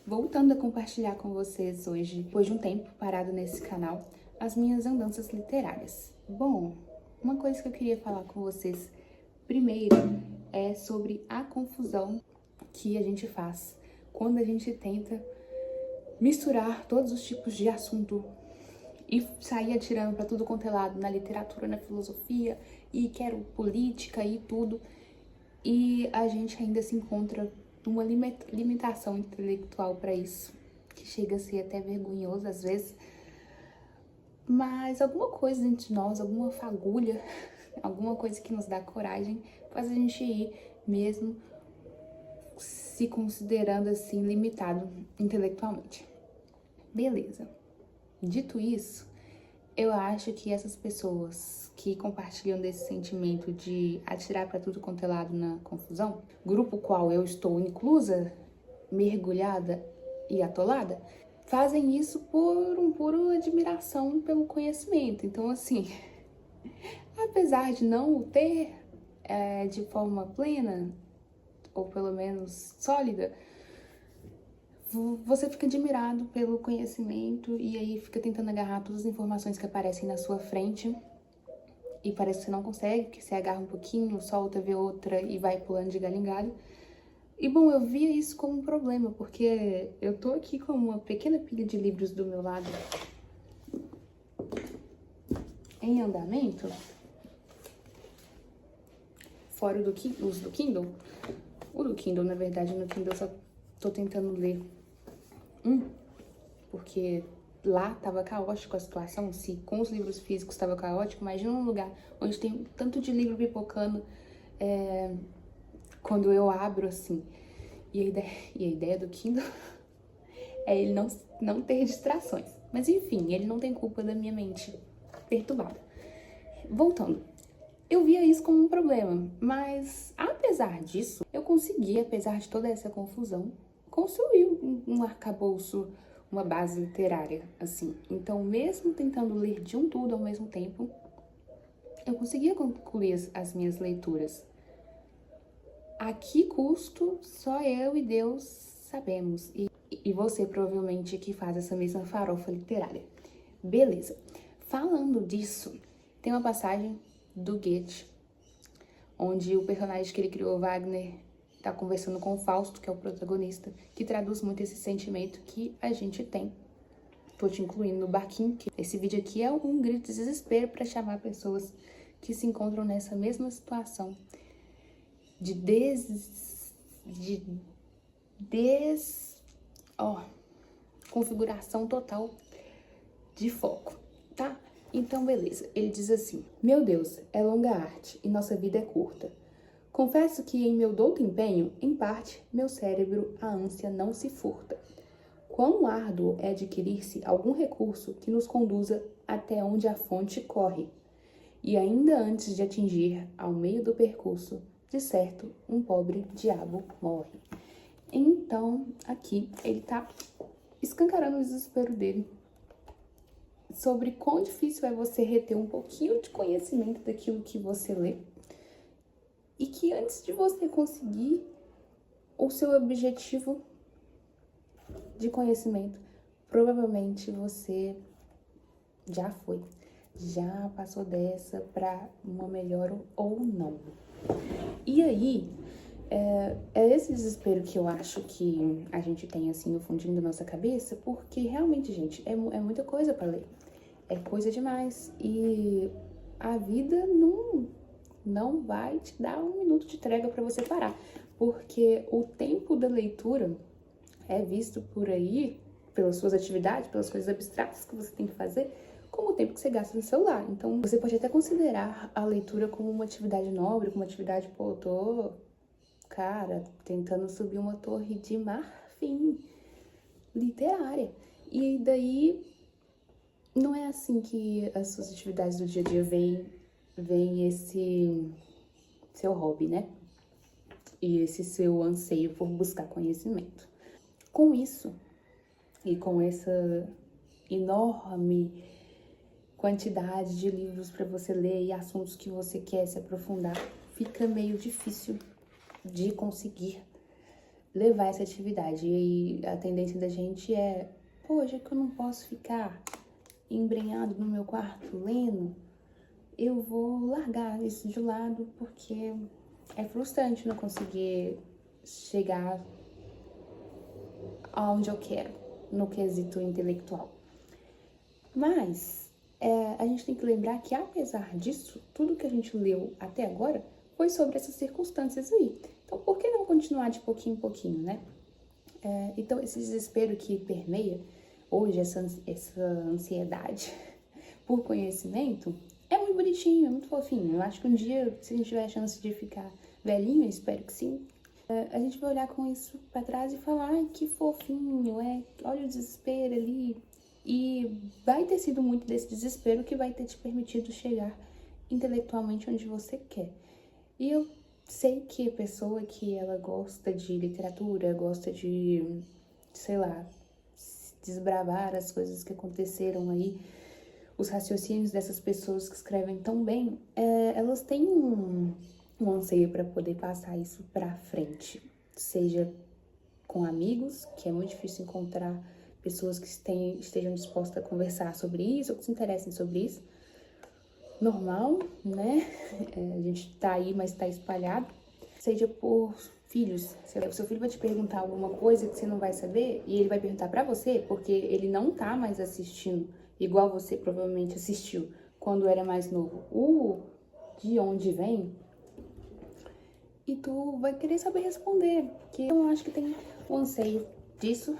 voltando a compartilhar com vocês hoje, depois de um tempo parado nesse canal, as minhas andanças literárias. Bom, uma coisa que eu queria falar com vocês primeiro é sobre a confusão que a gente faz quando a gente tenta misturar todos os tipos de assunto e sair atirando para tudo quanto é lado, na literatura, na filosofia, e quero política e tudo, e a gente ainda se encontra uma limitação intelectual para isso, que chega a ser até vergonhoso às vezes, mas alguma coisa dentro de nós, alguma fagulha, alguma coisa que nos dá coragem, faz a gente ir mesmo se considerando assim limitado intelectualmente. Beleza. Dito isso, eu acho que essas pessoas que compartilham desse sentimento de atirar para tudo quanto é lado na confusão, grupo qual eu estou inclusa, mergulhada e atolada, fazem isso por um puro admiração pelo conhecimento. Então, assim, apesar de não o ter de forma plena, ou pelo menos sólida, você fica admirado pelo conhecimento e aí fica tentando agarrar todas as informações que aparecem na sua frente e parece que você não consegue, porque você agarra um pouquinho, solta, vê outra e vai pulando de galho em galho. E bom, eu via isso como um problema, porque eu tô aqui com uma pequena pilha de livros do meu lado em andamento, fora os do Kindle. O do Kindle, na verdade, no Kindle eu só tô tentando ler porque lá tava caótico a situação. Se com os livros físicos tava caótico, imagina um lugar onde tem tanto de livro pipocando quando eu abro assim. E a ideia do Kindle é ele não ter distrações. Mas enfim, ele não tem culpa da minha mente perturbada. Voltando, eu via isso como um problema, mas apesar disso, eu consegui, apesar de toda essa confusão, construir um arcabouço, uma base literária, assim. Então, mesmo tentando ler de um tudo ao mesmo tempo, eu conseguia concluir as minhas leituras. A que custo, só eu e Deus sabemos. E você, provavelmente, que faz essa mesma farofa literária. Beleza. Falando disso, tem uma passagem do Goethe, onde o personagem que ele criou, Wagner, tá conversando com o Fausto, que é o protagonista, que traduz muito esse sentimento que a gente tem. Tô te incluindo no barquinho, que esse vídeo aqui é um grito de desespero para chamar pessoas que se encontram nessa mesma situação de configuração total de foco, tá? Então, beleza. Ele diz assim: meu Deus, é longa arte e nossa vida é curta. Confesso que em meu douto empenho, em parte, meu cérebro, a ânsia não se furta. Quão árduo é adquirir-se algum recurso que nos conduza até onde a fonte corre. E ainda antes de atingir ao meio do percurso, de certo, um pobre diabo morre. Então, aqui, ele tá escancarando o desespero dele sobre quão difícil é você reter um pouquinho de conhecimento daquilo que você lê. E que antes de você conseguir o seu objetivo de conhecimento, provavelmente você já passou dessa para uma melhor ou não. E aí, é esse desespero que eu acho que a gente tem assim no fundinho da nossa cabeça, porque realmente, gente, é muita coisa para ler. É coisa demais. E a vida não vai te dar um minuto de trégua para você parar, porque o tempo da leitura é visto por aí, pelas suas atividades, pelas coisas abstratas que você tem que fazer, como o tempo que você gasta no celular. Então, você pode até considerar a leitura como uma atividade nobre, como uma atividade, pô, eu tô, cara, tentando subir uma torre de marfim literária. E daí, não é assim que as suas atividades do dia a dia vem esse seu hobby, né? E esse seu anseio por buscar conhecimento. Com isso, e com essa enorme quantidade de livros para você ler e assuntos que você quer se aprofundar, fica meio difícil de conseguir levar essa atividade. E aí a tendência da gente é, poxa, que eu não posso ficar embrenhado no meu quarto lendo, eu vou largar isso de lado, porque é frustrante não conseguir chegar aonde eu quero, no quesito intelectual. Mas a gente tem que lembrar que, apesar disso, tudo que a gente leu até agora foi sobre essas circunstâncias aí. Então, por que não continuar de pouquinho em pouquinho, né? Então, esse desespero que permeia hoje, essa ansiedade por conhecimento, é muito bonitinho, é muito fofinho. Eu acho que um dia, se a gente tiver a chance de ficar velhinho, eu espero que sim, a gente vai olhar com isso pra trás e falar, ai, que fofinho, olha o desespero ali. E vai ter sido muito desse desespero que vai ter te permitido chegar intelectualmente onde você quer. E eu sei que a pessoa que ela gosta de literatura, gosta de, sei lá, desbravar as coisas que aconteceram aí, os raciocínios dessas pessoas que escrevem tão bem, elas têm um anseio para poder passar isso para frente, seja com amigos, que é muito difícil encontrar pessoas que estejam dispostas a conversar sobre isso, ou que se interessem sobre isso. Normal, né? A gente tá aí, mas tá espalhado. Seja por filhos. O seu filho vai te perguntar alguma coisa que você não vai saber, e ele vai perguntar pra você, porque ele não tá mais assistindo, igual você provavelmente assistiu quando era mais novo. De onde vem? E tu vai querer saber responder, porque eu acho que tem um anseio disso,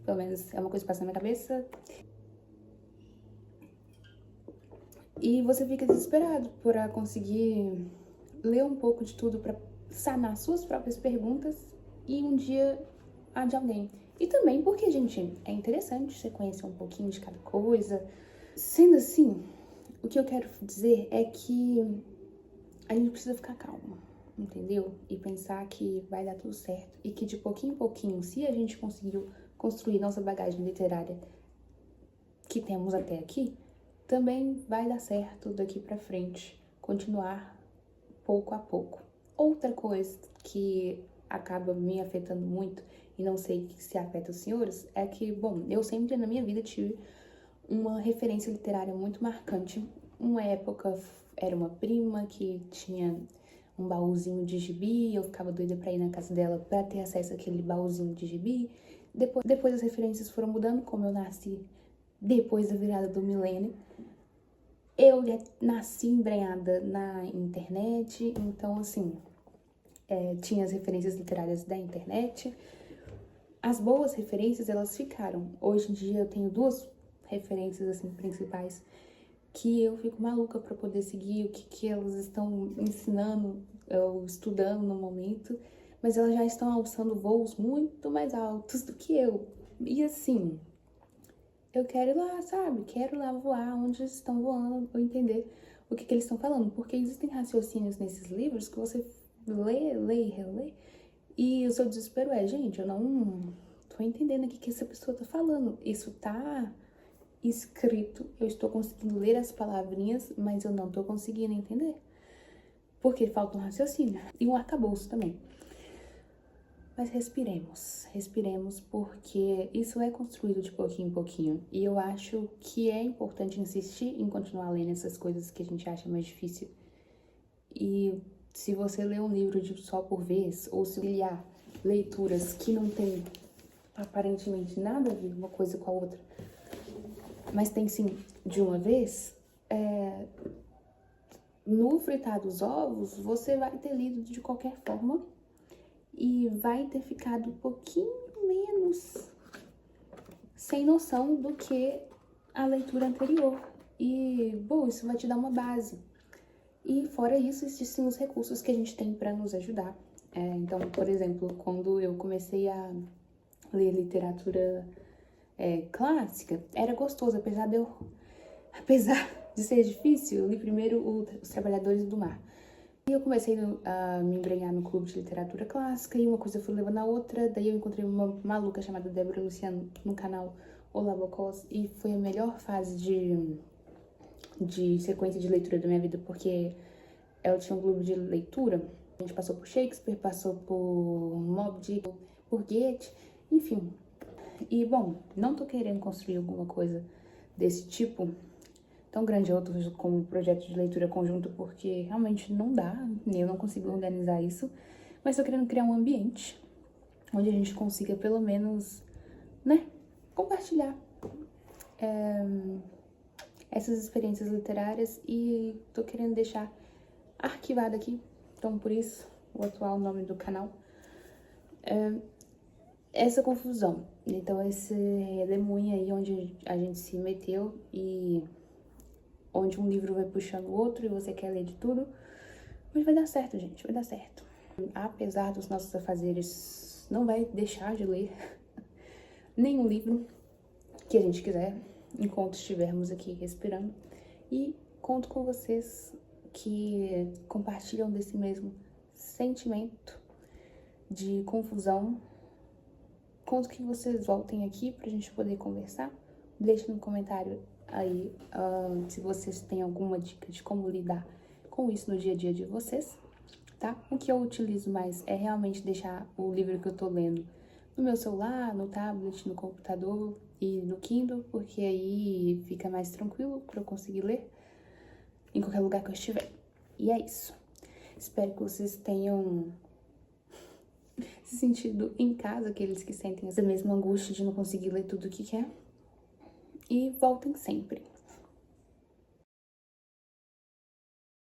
pelo menos é uma coisa que passa na minha cabeça. E você fica desesperado por conseguir ler um pouco de tudo para sanar suas próprias perguntas e um dia a de alguém. E também porque, gente, é interessante você conhecer um pouquinho de cada coisa. Sendo assim, o que eu quero dizer é que a gente precisa ficar calmo, entendeu? E pensar que vai dar tudo certo. E que de pouquinho em pouquinho, se a gente conseguiu construir nossa bagagem literária que temos até aqui, também vai dar certo daqui pra frente. Continuar pouco a pouco. Outra coisa que acaba me afetando muito, e não sei se afeta os senhores, é que, bom, eu sempre na minha vida tive uma referência literária muito marcante. Uma época era uma prima que tinha um baúzinho de gibi, eu ficava doida pra ir na casa dela pra ter acesso àquele baúzinho de gibi. Depois as referências foram mudando, como eu nasci depois da virada do milênio. Eu nasci embrenhada na internet, então, assim, tinha as referências literárias da internet. As boas referências, elas ficaram. Hoje em dia eu tenho duas referências, assim, principais, que eu fico maluca para poder seguir o que elas estão ensinando ou estudando no momento, mas elas já estão alçando voos muito mais altos do que eu. E assim, eu quero ir lá, sabe? Quero ir lá voar onde eles estão voando, ou entender o que eles estão falando, porque existem raciocínios nesses livros que você lê e relê, e o seu desespero é, gente, eu não tô entendendo o que essa pessoa tá falando. Isso tá escrito, eu estou conseguindo ler as palavrinhas, mas eu não tô conseguindo entender. Porque falta um raciocínio e um arcabouço também. Mas respiremos, porque isso é construído de pouquinho em pouquinho. E eu acho que é importante insistir em continuar lendo essas coisas que a gente acha mais difícil. E se você lê um livro de só por vez, ou se liar leituras que não tem aparentemente nada a ver uma coisa com a outra, mas tem sim de uma vez, no fritar dos ovos, você vai ter lido de qualquer forma e vai ter ficado um pouquinho menos sem noção do que a leitura anterior. E, bom, isso vai te dar uma base. E fora isso, existem os recursos que a gente tem para nos ajudar. Então, por exemplo, quando eu comecei a ler literatura clássica, era gostoso, apesar de ser difícil. Eu li primeiro Os Trabalhadores do Mar. E eu comecei a me embrenhar no clube de literatura clássica, e uma coisa foi levando a outra. Daí eu encontrei uma maluca chamada Débora Luciano no canal Olá Bocós, e foi a melhor fase de sequência de leitura da minha vida, porque ela tinha um clube de leitura. A gente passou por Shakespeare, passou por Moby Dick, por Goethe, enfim. E, bom, não tô querendo construir alguma coisa desse tipo tão grandioso como um projeto de leitura conjunto, porque realmente não dá, eu não consigo organizar isso, mas tô querendo criar um ambiente onde a gente consiga, pelo menos, né, compartilhar essas experiências literárias, e tô querendo deixar arquivado aqui, então por isso o atual nome do canal, essa confusão. Então esse redemoinho aí onde a gente se meteu e onde um livro vai puxando o outro e você quer ler de tudo, mas vai dar certo, gente, vai dar certo. Apesar dos nossos afazeres, não vai deixar de ler nenhum livro que a gente quiser, enquanto estivermos aqui respirando. E conto com vocês que compartilham desse mesmo sentimento de confusão. Conto que vocês voltem aqui pra gente poder conversar. Deixe no comentário aí se vocês têm alguma dica de como lidar com isso no dia a dia de vocês, tá? O que eu utilizo mais é realmente deixar o livro que eu tô lendo no meu celular, no tablet, no computador e no Kindle, porque aí fica mais tranquilo pra eu conseguir ler em qualquer lugar que eu estiver. E é isso. Espero que vocês tenham se sentido em casa, aqueles que sentem essa mesma angústia de não conseguir ler tudo o que quer. E voltem sempre.